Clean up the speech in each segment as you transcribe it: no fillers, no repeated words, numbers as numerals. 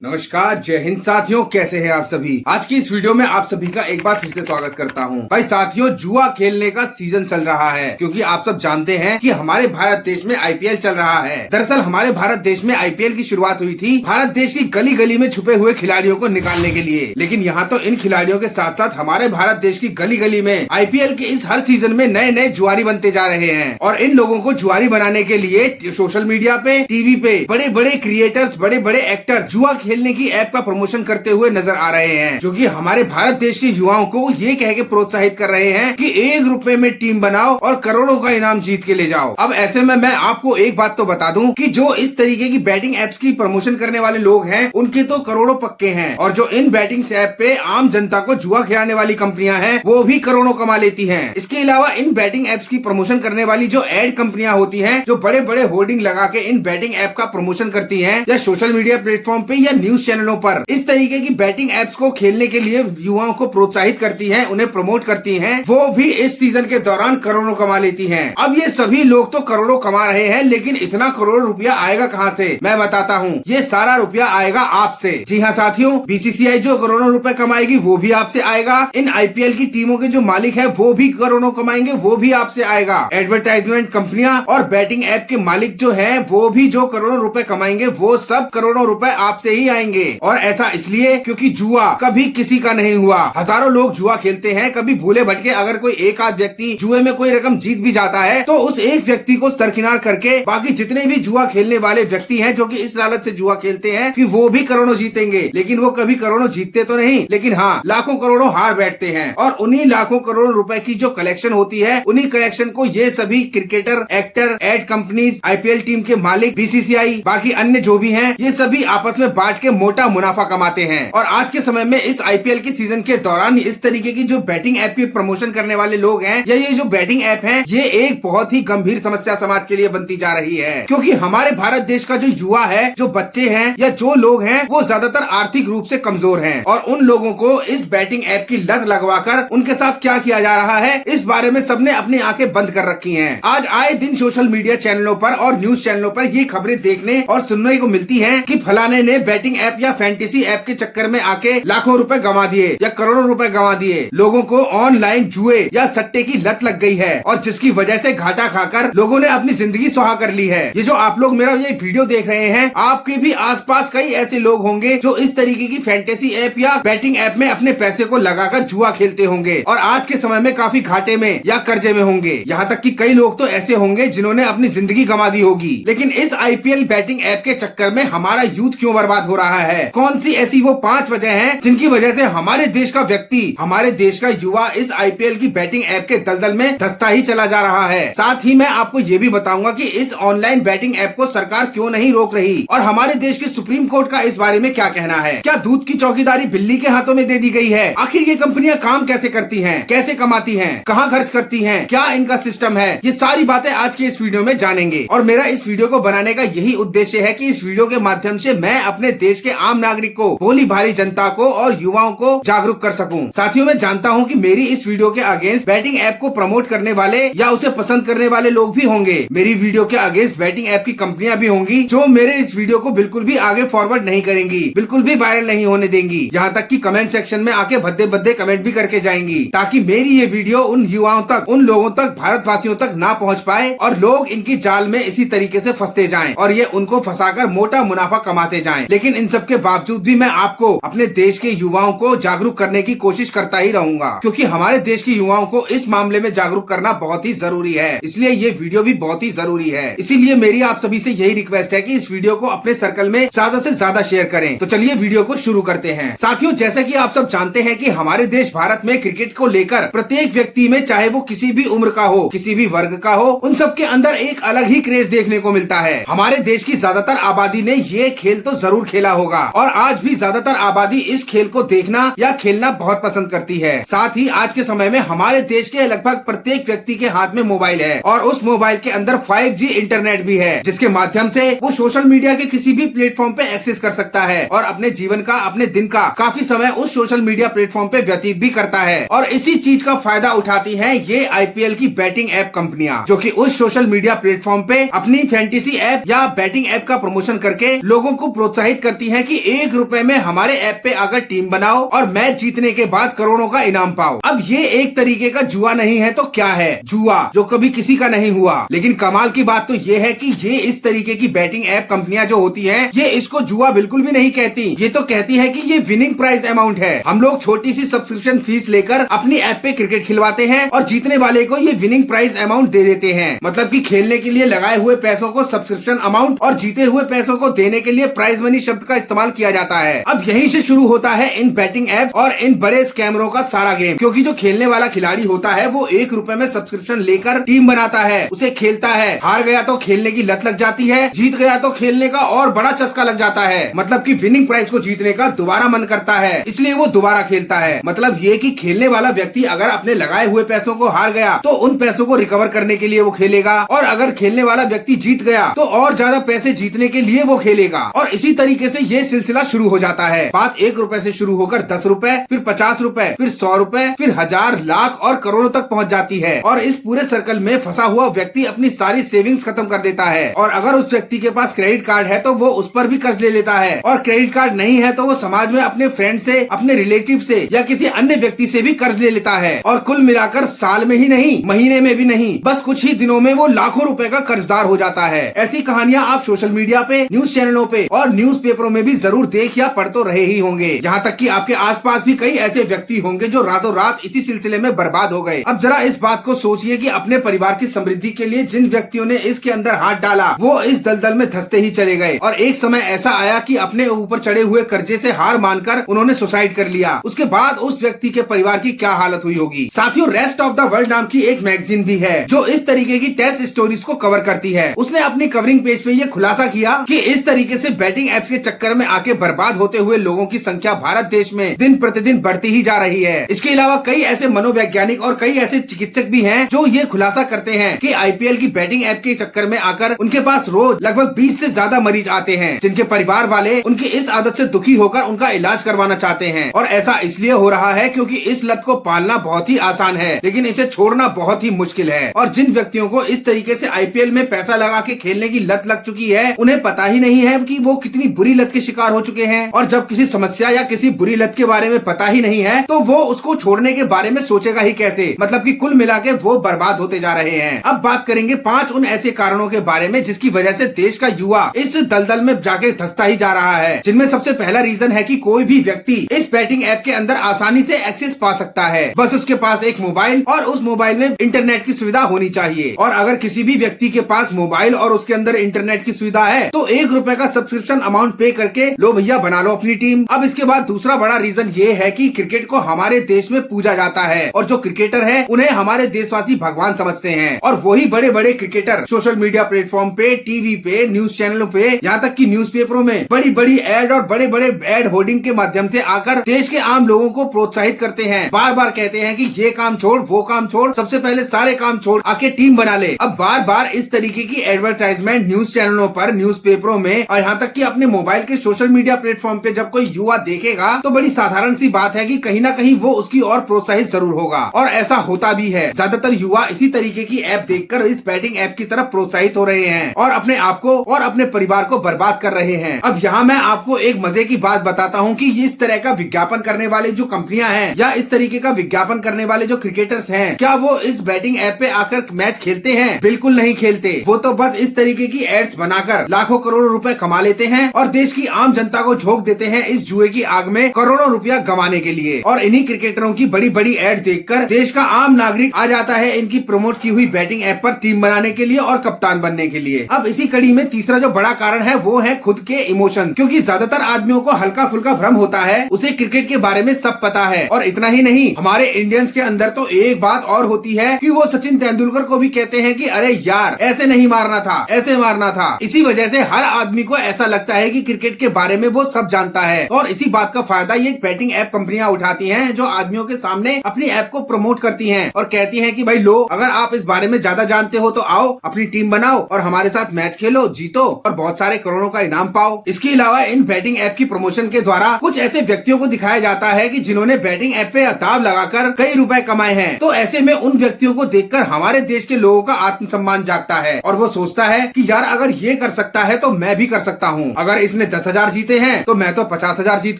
नमस्कार, जय हिंद साथियों। कैसे हैं आप सभी। आज की इस वीडियो में आप सभी का एक बार फिर से स्वागत करता हूं। भाई साथियों, जुआ खेलने का सीजन चल रहा है क्योंकि आप सब जानते हैं कि हमारे भारत देश में आईपीएल चल रहा है। दरअसल हमारे भारत देश में आईपीएल की शुरुआत हुई थी भारत देश की गली गली में छुपे हुए खिलाड़ियों को निकालने के लिए। लेकिन यहाँ तो इन खिलाड़ियों के साथ साथ हमारे भारत देश की गली गली में आईपीएल के इस हर सीजन में नए नए जुआरी बनते जा रहे हैं। और इन लोगों को जुआरी बनाने के लिए सोशल मीडिया पे, टीवी पे बड़े बड़े क्रिएटर्स, बड़े बड़े एक्टर्स जुआ खेलने की ऐप का प्रमोशन करते हुए नजर आ रहे हैं, जो कि हमारे भारत देश के युवाओं को ये कह के प्रोत्साहित कर रहे हैं कि 1 रुपए में टीम बनाओ और करोड़ों का इनाम जीत के ले जाओ। अब ऐसे में मैं आपको एक बात तो बता दूं कि जो इस तरीके की बैटिंग एप्स की प्रमोशन करने वाले लोग हैं उनके तो करोड़ों पक्के हैं, और जो इन बैटिंग ऐप पे आम जनता को जुआ खिलाने वाली कंपनियां हैं वो भी करोड़ों कमा लेती हैं। इसके अलावा इन बैटिंग एप्स की प्रमोशन करने वाली जो एड कंपनियां होती हैं, जो बड़े बड़े होर्डिंग लगा के इन बैटिंग ऐप का प्रमोशन करती हैं, या सोशल मीडिया प्लेटफॉर्म पे या न्यूज चैनलों पर इस तरीके की बैटिंग एप्स को खेलने के लिए युवाओं को प्रोत्साहित करती हैं, उन्हें प्रमोट करती हैं, वो भी इस सीजन के दौरान करोड़ों कमा लेती हैं। अब ये सभी लोग तो करोड़ों कमा रहे हैं, लेकिन इतना करोड़ रुपया आएगा कहां से, मैं बताता हूँ। ये सारा रुपया आएगा आपसे। जी हाँ साथियों, बीसीसीआई जो करोड़ों रुपए कमाएगी वो भी आपसे आएगा। इन आईपीएल की टीमों के जो मालिक है वो भी करोड़ों कमाएंगे, वो भी आपसे आएगा। एडवर्टाइजमेंट कंपनियां और बैटिंग ऐप के मालिक जो है वो भी जो करोड़ों रुपए कमाएंगे वो सब करोड़ों रुपए आपसे ही आएंगे। और ऐसा इसलिए क्योंकि जुआ कभी किसी का नहीं हुआ। हजारों लोग जुआ खेलते हैं, कभी भूले भटके अगर कोई एक आध व्यक्ति जुए में कोई रकम जीत भी जाता है तो उस एक व्यक्ति को दरकिनार करके बाकी जितने भी जुआ खेलने वाले व्यक्ति हैं जो कि इस लालच से जुआ खेलते हैं कि वो भी करोड़ों जीतेंगे, लेकिन वो कभी करोड़ों जीतते तो नहीं, लेकिन हाँ लाखों करोड़ों हार बैठते हैं। और उन्हीं लाखों करोड़ों रुपए की जो कलेक्शन होती है, उन्हीं कलेक्शन को ये सभी cricketer, actor, ad companies, IPL team के मालिक, बीसीसीआई, बाकी अन्य जो भी हैं, ये सभी आपस में बांट के मोटा मुनाफा कमाते हैं। और आज के समय में इस आईपीएल के सीजन के दौरान इस तरीके की जो बैटिंग ऐप की प्रमोशन करने वाले लोग हैं, या ये जो बैटिंग ऐप है, ये एक बहुत ही गंभीर समस्या समाज के लिए बनती जा रही है। क्योंकि हमारे भारत देश का जो युवा है, जो बच्चे हैं या जो लोग हैं, वो ज्यादातर आर्थिक रूप से कमजोर हैं, और उन लोगों को इस बैटिंग ऐप की लत लगवाकर उनके साथ क्या किया जा रहा है, इस बारे में सबने अपनी आंखें बंद कर रखी हैं। आज आए दिन सोशल मीडिया चैनलों पर और न्यूज चैनलों पर ये खबरें देखने और सुनने को मिलती हैं कि फलाने ने बैटिंग ऐप या फैंटेसी ऐप के चक्कर में आके लाखों रुपए गंवा दिए या करोड़ों रुपए गंवा दिए। लोगों को ऑनलाइन जुए या सट्टे की लत लग गई है, और जिसकी वजह से घाटा खाकर लोगों ने अपनी जिंदगी सुहा कर ली है। ये जो आप लोग मेरा ये वीडियो देख रहे हैं, आपके भी आसपास कई ऐसे लोग होंगे जो इस तरीके की फैंटेसी ऐप या बैटिंग ऐप में अपने पैसे को लगाकर जुआ खेलते होंगे, और आज के समय में काफी घाटे में या कर्जे में होंगे। यहाँ तक कि कई लोग तो ऐसे होंगे जिन्होंने अपनी जिंदगी गंवा दी होगी। लेकिन इस आईपीएल बैटिंग ऐप के चक्कर में हमारा यूथ क्यों बर्बाद हो रहा है? कौन सी ऐसी वो 5 वजह है जिनकी वजह से हमारे देश का व्यक्ति, हमारे देश का युवा इस आईपीएल की बैटिंग ऐप के दलदल में धंसता ही चला जा रहा है? साथ ही मैं आपको ये भी बताऊंगा कि इस ऑनलाइन बैटिंग ऐप को सरकार क्यों नहीं रोक रही, और हमारे देश के सुप्रीम कोर्ट का इस बारे में क्या कहना है। क्या दूध की चौकीदारी बिल्ली के हाथों में दे दी गई है? आखिर ये कंपनियां काम कैसे करती हैं, कैसे कमाती हैं, कहाँ खर्च करती हैं, क्या इनका सिस्टम है? ये सारी बातें आज के इस वीडियो में जानेंगे। और मेरा इस वीडियो को बनाने का यही उद्देश्य है कि इस वीडियो के माध्यम से मैं अपने देश के आम नागरिक को, भोली भारी जनता को और युवाओं को जागरूक कर सकूं। साथियों, मैं जानता हूं कि मेरी इस वीडियो के अगेंस्ट बैटिंग ऐप को प्रमोट करने वाले या उसे पसंद करने वाले लोग भी होंगे। मेरी वीडियो के अगेंस्ट बैटिंग ऐप की कंपनियां भी होंगी जो मेरे इस वीडियो को बिल्कुल भी आगे फॉरवर्ड नहीं करेंगी, बिल्कुल भी वायरल नहीं होने देंगी। यहाँ तक कि कमेंट सेक्शन में आके भद्दे भद्दे कमेंट भी करके जाएंगी, ताकि मेरी ये वीडियो उन युवाओं तक, उन लोगों तक, भारतवासियों तक ना पहुँच पाए और लोग इनकी जाल में इसी तरीके से फंसते जाएं और ये उनको फंसाकर मोटा मुनाफा कमाते जाएं। लेकिन इन सब के बावजूद भी मैं आपको, अपने देश के युवाओं को जागरूक करने की कोशिश करता ही रहूंगा, क्योंकि हमारे देश के युवाओं को इस मामले में जागरूक करना बहुत ही जरूरी है। इसलिए ये वीडियो भी बहुत ही जरूरी है। इसीलिए मेरी आप सभी से यही रिक्वेस्ट है कि इस वीडियो को अपने सर्कल में ज्यादा से ज्यादा शेयर करें। तो चलिए वीडियो को शुरू करते हैं। साथियों, जैसा कि आप सब जानते हैं कि हमारे देश भारत में क्रिकेट को लेकर प्रत्येक व्यक्ति में, चाहे वो किसी भी उम्र का हो, किसी भी वर्ग का हो, उन सबके अंदर एक अलग ही क्रेज देखने को मिलता है। हमारे देश की ज्यादातर आबादी ने ये खेल तो जरूर खेला होगा, और आज भी ज्यादातर आबादी इस खेल को देखना या खेलना बहुत पसंद करती है। साथ ही आज के समय में हमारे देश के लगभग प्रत्येक व्यक्ति के हाथ में मोबाइल है, और उस मोबाइल के अंदर 5G इंटरनेट भी है, जिसके माध्यम से वो सोशल मीडिया के किसी भी प्लेटफॉर्म पे एक्सेस कर सकता है और अपने जीवन का, अपने दिन का काफी समय उस सोशल मीडिया प्लेटफॉर्म पे व्यतीत भी करता है। और इसी चीज का फायदा उठाती हैं ये आईपीएल की बैटिंग ऐप कंपनियां, जो कि उस सोशल मीडिया प्लेटफॉर्म पे अपनी फैंटेसी ऐप या बैटिंग ऐप का प्रमोशन करके लोगों को प्रोत्साहित करती हैं कि 1 रुपए में हमारे ऐप पे आकर टीम बनाओ और मैच जीतने के बाद करोड़ों का इनाम पाओ। अब ये एक तरीके का जुआ नहीं है तो क्या है? जुआ जो कभी किसी का नहीं हुआ। लेकिन कमाल की बात तो ये है कि ये इस तरीके की बैटिंग ऐप कंपनियां जो होती हैं, ये इसको जुआ बिल्कुल भी नहीं कहती। ये तो कहती है कि ये विनिंग प्राइज अमाउंट है। हम लोग छोटी सी सब्सक्रिप्शन फीस लेकर अपनी ऐप पे क्रिकेट खिलवाते हैं और जीतने वाले को ये विनिंग प्राइज अमाउंट दे देते हैं। मतलब कि खेलने के लिए लगाए हुए पैसों को सब्सक्रिप्शन अमाउंट और जीते हुए पैसों को देने के लिए प्राइज मनी शब्द का इस्तेमाल किया जाता है। अब यहीं से शुरू होता है इन बैटिंग ऐप और इन बड़े स्कैमरों का सारा गेम, क्योंकि जो खेलने वाला खिलाड़ी होता है वो 1 रुपए में सब्सक्रिप्शन लेकर टीम बनाता है, उसे खेलता है, हार गया तो खेलने की लत लग जाती है, जीत गया तो खेलने का और बड़ा चस्का लग जाता है। मतलब कि विनिंग प्राइज को जीतने का दोबारा मन करता है, इसलिए वो दोबारा खेलता है। मतलब ये कि खेलने वाला व्यक्ति अगर अपने लगाए हुए पैसों को हार गया तो उन पैसों को रिकवर करने के लिए वो खेलेगा, और अगर खेलने वाला व्यक्ति जीत गया तो और ज्यादा पैसे जीतने के लिए वो खेलेगा। और इसी तरीके से ये सिलसिला शुरू हो जाता है। बात 1 रुपए से शुरू होकर 10 रुपए, फिर 50 रुपए, फिर 100 रुपए, फिर 1000, लाख और करोड़ों तक पहुंच जाती है। और इस पूरे सर्कल में फंसा हुआ व्यक्ति अपनी सारी सेविंग्स खत्म कर देता है। और अगर उस व्यक्ति के पास क्रेडिट कार्ड है तो वो उस पर भी कर्ज ले लेता है, और क्रेडिट कार्ड नहीं है तो वो समाज में अपने फ्रेंड से, अपने रिलेटिव से या किसी अन्य व्यक्ति से भी कर्ज ले लेता है। और कुल मिलाकर साल में ही नहीं, महीने में भी नहीं, बस कुछ ही दिनों में वो लाखों रुपए का कर्जदार हो जाता है। ऐसी कहानियां आप सोशल मीडिया पे, न्यूज चैनलों पे और न्यूज़पेपरों में भी जरूर देख या पढ़ तो रहे ही होंगे। यहाँ तक कि आपके आसपास भी कई ऐसे व्यक्ति होंगे जो रातों रात इसी सिलसिले में बर्बाद हो गए। अब जरा इस बात को सोचिए कि अपने परिवार की समृद्धि के लिए जिन व्यक्तियों ने इसके अंदर हाथ डाला वो इस दलदल में धंसते ही चले गए। और एक समय ऐसा आया कि अपने ऊपर चढ़े हुए कर्जे से हार मानकर उन्होंने सुसाइड कर लिया। उसके बाद उस व्यक्ति के परिवार की क्या हालत हुई होगी। साथियों, रेस्ट ऑफ द वर्ल्ड नाम की एक मैगजीन भी है जो इस तरीके की टेस्ट स्टोरीज को कवर करती है। उसने अपनी कवरिंग पेज पे ये खुलासा किया कि इस तरीके से बैटिंग एप्स के चक्कर में आके बर्बाद होते हुए लोगों की संख्या भारत देश में दिन प्रतिदिन बढ़ती ही जा रही है। इसके अलावा कई ऐसे मनोवैज्ञानिक और कई ऐसे चिकित्सक भी हैं जो ये खुलासा करते हैं कि आईपीएल की बैटिंग ऐप के चक्कर में आकर उनके पास रोज लगभग 20 से ज्यादा मरीज आते हैं, जिनके परिवार वाले उनकी इस आदत से दुखी होकर उनका इलाज करवाना चाहते हैं। और ऐसा इसलिए हो रहा है क्योंकि इस लत को पालना बहुत ही आसान है, लेकिन इसे छोड़ना बहुत ही मुश्किल है। और जिन व्यक्तियों को इस तरीके से आईपीएल में पैसा लगा के खेलने की लत लग चुकी है, उन्हें पता ही नहीं है कि वो कितनी बुरी लत के शिकार हो चुके हैं। और जब किसी समस्या या किसी बुरी लत के बारे में पता ही नहीं है तो वो उसको छोड़ने के बारे में सोचेगा ही कैसे। मतलब कि कुल मिला के वो बर्बाद होते जा रहे हैं। अब बात करेंगे 5 उन ऐसे कारणों के बारे में जिसकी वजह से देश का युवा इस दलदल में जाके धंसता ही जा रहा है। जिनमें सबसे पहला रीजन है कि कोई भी व्यक्ति इस बैटिंग ऐप के अंदर आसानी से एक्सेस पा सकता है। बस उसके पास एक मोबाइल और उस मोबाइल में इंटरनेट की सुविधा होनी चाहिए। और अगर किसी भी व्यक्ति के पास मोबाइल और उसके अंदर इंटरनेट की सुविधा है तो 1 रुपए का सब्सक्रिप्शन अमाउंट पे करके लो भैया बना लो अपनी टीम। अब इसके बाद दूसरा बड़ा रीजन ये है कि क्रिकेट को हमारे देश में पूजा जाता है और जो क्रिकेटर है उन्हें हमारे देशवासी भगवान समझते हैं। और वही बड़े बड़े क्रिकेटर सोशल मीडिया प्लेटफॉर्म पे, टीवी पे, न्यूज चैनलों पे, यहाँ तक कि न्यूज़पेपरों में बड़ी बड़ी एड और बड़े बड़े एड होर्डिंग के माध्यम से आकर देश के आम लोगों को प्रोत्साहित करते हैं। बार बार कहते हैं कि ये काम छोड़, वो काम छोड़, सबसे पहले सारे काम छोड़, आके टीम बना ले। अब बार बार इस तरीके की एडवर्टाइजमेंट न्यूज चैनलों पर, न्यूज़पेपरों में और यहाँ तक कि अपने मोबाइल के सोशल मीडिया प्लेटफॉर्म पे जब कोई युवा देखेगा तो बड़ी साधारण सी बात है कि कहीं ना कहीं वो उसकी और प्रोत्साहित जरूर होगा। और ऐसा होता भी है। ज्यादातर युवा इसी तरीके की ऐप देखकर इस बैटिंग ऐप की तरफ प्रोत्साहित हो रहे हैं और अपने आप को और अपने परिवार को बर्बाद कर रहे हैं। अब यहाँ मैं आपको एक मजे की बात बताता हूँ कि इस तरह का विज्ञापन करने वाले जो कंपनियां हैं या इस तरीके का विज्ञापन करने वाले जो क्रिकेटर्स हैं, क्या वो इस बैटिंग ऐप पे आकर मैच खेलते हैं? बिल्कुल नहीं खेलते। वो तो बस इस तरीके की एड्स बनाकर लाखों करोड़ों रुपए कमा लेते हैं और देश की आम जनता को झोंक देते हैं इस जुए की आग में करोड़ों रुपया गंवाने के लिए। और इन्हीं क्रिकेटरों की बड़ी बड़ी एड देखकर देश का आम नागरिक आ जाता है इनकी प्रमोट की हुई बैटिंग ऐप पर टीम बनाने के लिए और कप्तान बनने के लिए। अब इसी कड़ी में तीसरा जो बड़ा कारण है वो है खुद के इमोशन, क्योंकि ज्यादातर आदमियों को हल्का फुल्का भ्रम होता है, उसे क्रिकेट के बारे में सब पता है। और इतना ही नहीं, हमारे इंडियंस के अंदर तो एक बात और होती है कि वो सचिन तेंदुलकर को भी कहते हैं कि अरे यार ऐसे नहीं मारना था, ऐसे मारना था। इसी वजह से हर आदमी को ऐसा लगता है कि क्रिकेट के बारे में वो सब जानता है। और इसी बात का फायदा ये बैटिंग ऐप कंपनियां उठाती हैं जो आदमियों के सामने अपनी ऐप को प्रमोट करती हैं और कहती हैं कि भाई लो, अगर आप इस बारे में ज्यादा जानते हो तो आओ अपनी टीम बनाओ और हमारे साथ मैच खेलो, जीतो और बहुत सारे करोड़ों का इनाम पाओ। इसके अलावा इन बैटिंग ऐप की प्रमोशन के द्वारा कुछ ऐसे व्यक्तियों को दिखाया जाता है कि जिन्होंने बैटिंग ऐप पे दाव लगाकर कई रुपए कमाए हैं। तो ऐसे में उन व्यक्तियों को देखकर हमारे देश के लोगों का आत्मसम्मान जागता है और वो सोचता है कि यार अगर ये कर सकता है तो मैं भी कर सकता हूँ। अगर इसने इसने 10,000 जीते हैं तो मैं तो 50,000 जीत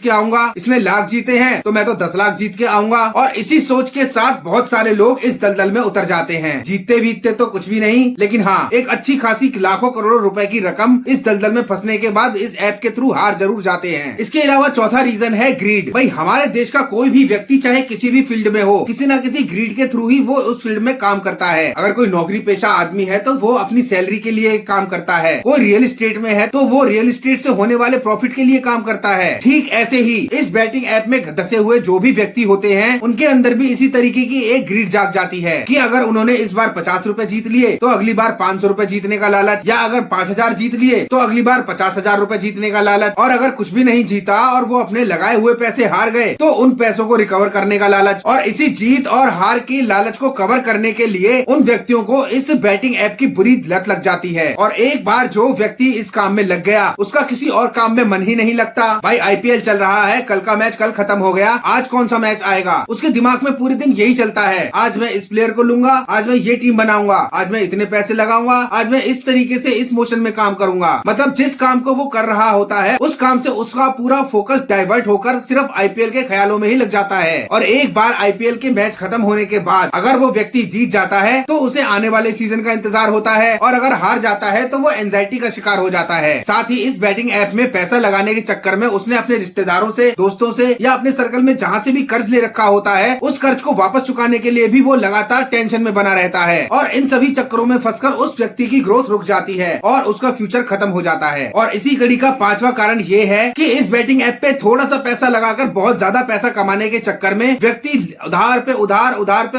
के आऊंगा, इसने लाख जीते हैं तो मैं तो 10 लाख जीत के आऊंगा। और इसी सोच के साथ बहुत सारे लोग इस दलदल में उतर जाते हैं। जीतते बीतते तो कुछ भी नहीं, लेकिन हाँ, एक अच्छी खासी लाखों करोड़ों रुपए की रकम इस दलदल में फंसने के बाद इस ऐप के थ्रू हार जरूर जाते हैं। इसके अलावा चौथा रीजन है ग्रीड। भाई हमारे देश का कोई भी व्यक्ति चाहे किसी भी फील्ड में हो, किसी न किसी ग्रीड के थ्रू ही वो उस फील्ड में काम करता है। अगर कोई नौकरी पेशा आदमी है तो वो अपनी सैलरी के लिए काम करता है, कोई रियल एस्टेट में है तो वो रियल एस्टेट से होने वाले प्रॉफिट के लिए काम करता है। ठीक ऐसे ही इस बैटिंग ऐप में धसे हुए जो भी व्यक्ति होते हैं उनके अंदर भी इसी तरीके की एक ग्रीड जाग जाती है कि अगर उन्होंने इस बार 50 रुपए जीत लिए तो अगली बार 500 रुपए जीतने का लालच, या अगर 5,000 जीत लिए तो अगली बार 50,000 रुपए जीतने का लालच, और अगर कुछ भी नहीं जीता और वो अपने लगाए हुए पैसे हार गए तो उन पैसों को रिकवर करने का लालच। और इसी जीत और हार की लालच को कवर करने के लिए उन व्यक्तियों को इस बैटिंग ऐप की बुरी लत लग जाती है। और एक बार जो व्यक्ति इस काम में लग गया उसका किसी और काम में मन ही नहीं लगता। भाई आईपीएल चल रहा है, कल का मैच कल खत्म हो गया, आज कौन सा मैच आएगा, उसके दिमाग में पूरे दिन यही चलता है। आज मैं इस प्लेयर को लूंगा, आज मैं ये टीम बनाऊंगा, आज मैं इतने पैसे लगाऊंगा, आज मैं इस तरीके से इस मोशन में काम करूंगा। मतलब जिस काम को वो कर रहा होता है उस काम से उसका पूरा फोकस डाइवर्ट होकर सिर्फ आईपीएल के ख्यालों में ही लग जाता है। और एक बार आईपीएल के मैच खत्म होने के बाद अगर वो व्यक्ति जीत जाता है तो उसे आने वाले सीजन का इंतजार होता है, और अगर हार जाता है तो वो एंजाइटी का शिकार हो जाता है। साथ ही इस बैटिंग ऐप में पैसा लगाने के चक्कर में उसने अपने रिश्तेदारों से, दोस्तों से या अपने सर्कल में जहाँ से भी कर्ज ले रखा होता है उस कर्ज को वापस चुकाने के लिए भी वो लगातार टेंशन में बना रहता है। और इन सभी चक्करों में फंसकर उस व्यक्ति की ग्रोथ रुक जाती है और उसका फ्यूचर खत्म हो जाता है। और इसी कड़ी का पांचवा कारण ये है कि इस बैटिंग ऐप पे थोड़ा सा पैसा लगाकर बहुत ज्यादा पैसा कमाने के चक्कर में व्यक्ति उधार पे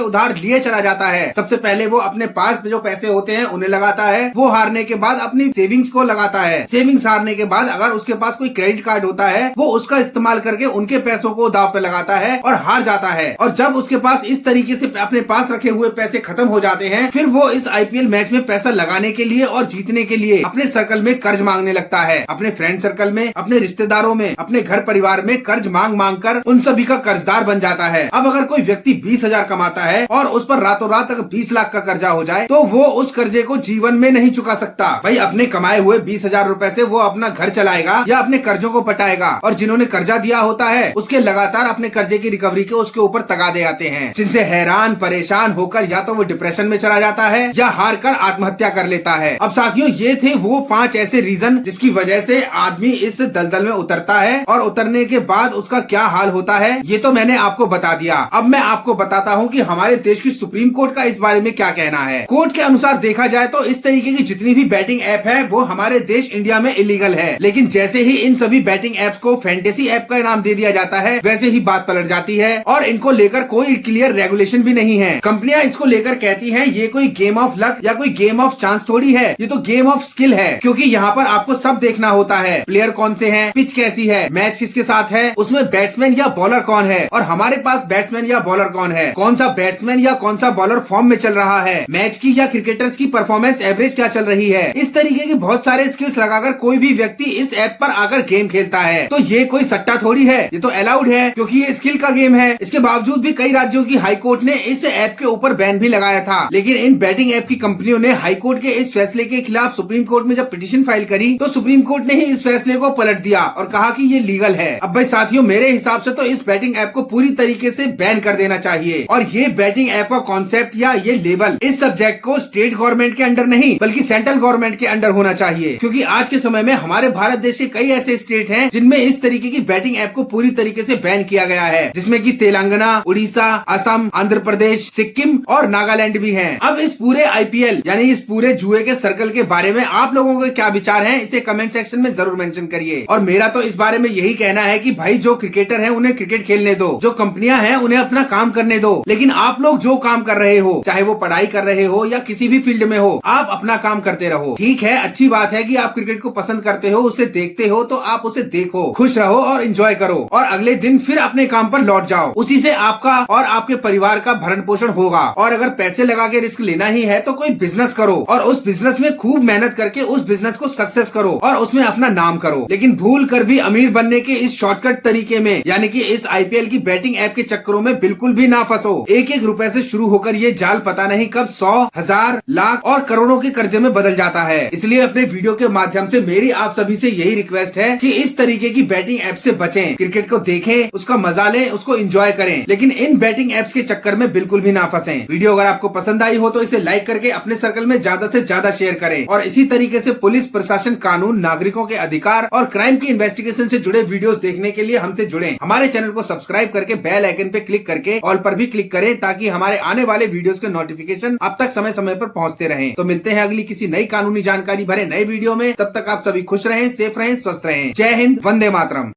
उधार लिए चला जाता है। सबसे पहले वो अपने पास जो पैसे होते हैं उन्हें लगाता है, वो हारने के बाद अपनी सेविंग्स को लगाता है, सेविंग्स हारने के बाद अगर उसके पास कोई क्रेडिट कार्ड होता है वो उसका इस्तेमाल करके उनके पैसों को दाव पे लगाता है और हार जाता है। और जब उसके पास इस तरीके से अपने पास रखे हुए पैसे खत्म हो जाते हैं फिर वो इस आईपीएल मैच में पैसा लगाने के लिए और जीतने के लिए अपने सर्कल में कर्ज मांगने लगता है, अपने फ्रेंड सर्कल में, अपने रिश्तेदारों में, अपने घर परिवार में कर्ज मांग मांग कर उन सभी का कर्जदार बन जाता है। अब अगर कोई व्यक्ति 20,000 कमाता है और उस पर रातों रात अगर 20 लाख का कर्जा हो जाए तो वो उस कर्जे को जीवन में नहीं चुका सकता। भाई अपने कमाए हुए 20,000 रुपए से वो अपना घर चलाएगा या अपने कर्जों को पटाएगा, और जिन्होंने कर्जा दिया होता है उसके लगातार अपने कर्जे की रिकवरी के उसके ऊपर तगादे आते हैं, जिनसे हैरान परेशान होकर या तो वो डिप्रेशन में चला जाता है या हार कर आत्महत्या कर लेता है। अब साथियों ये थे वो 5 ऐसे रीजन जिसकी वजह से आदमी इस दलदल में उतरता है, और उतरने के बाद उसका क्या हाल होता है ये तो मैंने आपको बता दिया। अब मैं आपको बताता हूँ कि हमारे देश की सुप्रीम कोर्ट का इस बारे में क्या कहना है। कोर्ट के अनुसार देखा जाए तो इस तरीके की जितनी भी बैटिंग ऐप है वो हमारे देश इंडिया में इलीगल है, लेकिन जैसे ही इन सभी बैटिंग ऐप्स को फैंटेसी ऐप का नाम दे दिया जाता है वैसे ही बात पलट जाती है, और इनको लेकर कोई क्लियर रेगुलेशन भी नहीं है। कंपनियां इसको लेकर कहती हैं ये कोई गेम ऑफ लक या कोई गेम ऑफ चांस थोड़ी है, ये तो गेम ऑफ स्किल है, क्योंकि यहाँ पर आपको सब देखना होता है, प्लेयर कौन से हैं, पिच कैसी है, मैच किसके साथ है, उसमें बैट्समैन या बॉलर कौन है, और हमारे पास बैट्समैन या बॉलर कौन है, कौन सा बैट्समैन या कौन सा बॉलर फॉर्म में चल रहा है, मैच की या क्रिकेटर्स की परफॉर्मेंस एवरेज क्या चल रही है। इस तरीके के बहुत सारे स्किल्स लगाकर कोई भी व्यक्ति इस ऐप पर आकर गेम खेलता है, तो ये कोई सट्टा थोड़ी है, ये तो अलाउड है क्योंकि ये स्किल का गेम है। इसके बावजूद भी कई राज्यों की हाई कोर्ट ने इस ऐप के ऊपर बैन भी लगाया था, लेकिन इन बैटिंग ऐप की कंपनियों ने हाई कोर्ट के इस फैसले के खिलाफ सुप्रीम कोर्ट में जब पिटीशन फाइल करी तो सुप्रीम कोर्ट ने ही इस फैसले को पलट दिया और कहा कि ये लीगल है। अब भाई साथियों मेरे हिसाब से तो इस बैटिंग ऐप को पूरी तरीके से बैन कर देना चाहिए, और ये बैटिंग ऐप का कॉन्सेप्ट या ये लेवल इस सब्जेक्ट को स्टेट गवर्नमेंट के अंडर नहीं बल्कि सेंट्रल गवर्नमेंट के अंडर होना चाहिए, क्योंकि आज के समय में हमारे भारत देश के कई ऐसे स्टेट हैं जिनमें इस तरीके की बैटिंग ऐप को पूरी तरीके से बैन किया गया है, जिसमें कि तेलंगाना, उड़ीसा, असम, आंध्र प्रदेश, सिक्किम और नागालैंड भी हैं। अब इस पूरे आईपीएल यानी इस पूरे जुए के सर्कल के बारे में आप लोगों के क्या विचार हैं इसे कमेंट सेक्शन में जरूर मेंशन करिए। और मेरा तो इस बारे में यही कहना है कि भाई जो क्रिकेटर हैं उन्हें क्रिकेट खेलने दो, जो कंपनियां हैं उन्हें अपना काम करने दो, लेकिन आप लोग जो काम कर रहे हो, चाहे वो पढ़ाई कर रहे हो या किसी भी फील्ड में हो, आप अपना काम करते रहो। ठीक है, अच्छी बात है कि आप क्रिकेट को पसंद करते हो, उसे देखते हो तो आप उसे देखो, खुश रहो और एंजॉय करो, और अगले दिन फिर अपने काम पर लौट जाओ। उसी से आपका और आपके परिवार का भरण पोषण होगा। और अगर पैसे लगा के रिस्क लेना ही है तो कोई बिजनेस करो और उस बिजनेस में खूब मेहनत करके उस बिजनेस को सक्सेस करो और उसमें अपना नाम करो, लेकिन भूल कर भी अमीर बनने के इस शॉर्टकट तरीके में यानी कि इस आईपीएल की बैटिंग ऐप के चक्करों में बिल्कुल भी ना फंसो। एक एक रुपए से शुरू होकर ये जाल पता नहीं कब 100, 1000, लाख और करोड़ों के कर्जे में बदल जाता है। इसलिए अपने वीडियो के माध्यम से मेरी आप सभी से यही रिक्वेस्ट है कि इस तरीके की बैटिंग ऐप से बचें, क्रिकेट को देखें, उसका मजा लें, उसको एंजॉय करें, लेकिन इन बैटिंग ऐप्स के चक्कर में बिल्कुल भी ना फंसें। वीडियो अगर आपको पसंद आई हो तो इसे लाइक करके अपने सर्कल में ज्यादा से ज्यादा शेयर करें और इसी तरीके से पुलिस प्रशासन, कानून, नागरिकों के अधिकार और क्राइम की इन्वेस्टिगेशन से जुड़े वीडियोस देखने के लिए हमसे जुड़ें। हमारे चैनल को सब्सक्राइब करके बेल आइकन पे क्लिक करके ऑल पर भी क्लिक करें ताकि हमारे आने वाले वीडियोस के नोटिफिकेशन आप तक समय समय पर पहुंचते रहें। तो मिलते हैं अगली किसी नई कानूनी जानकारी भरे नए वीडियो में। तब तक आप सभी खुश रहें, सेफ रहें, स्वस्थ रहें। जय हिंद, वंदे मातरम।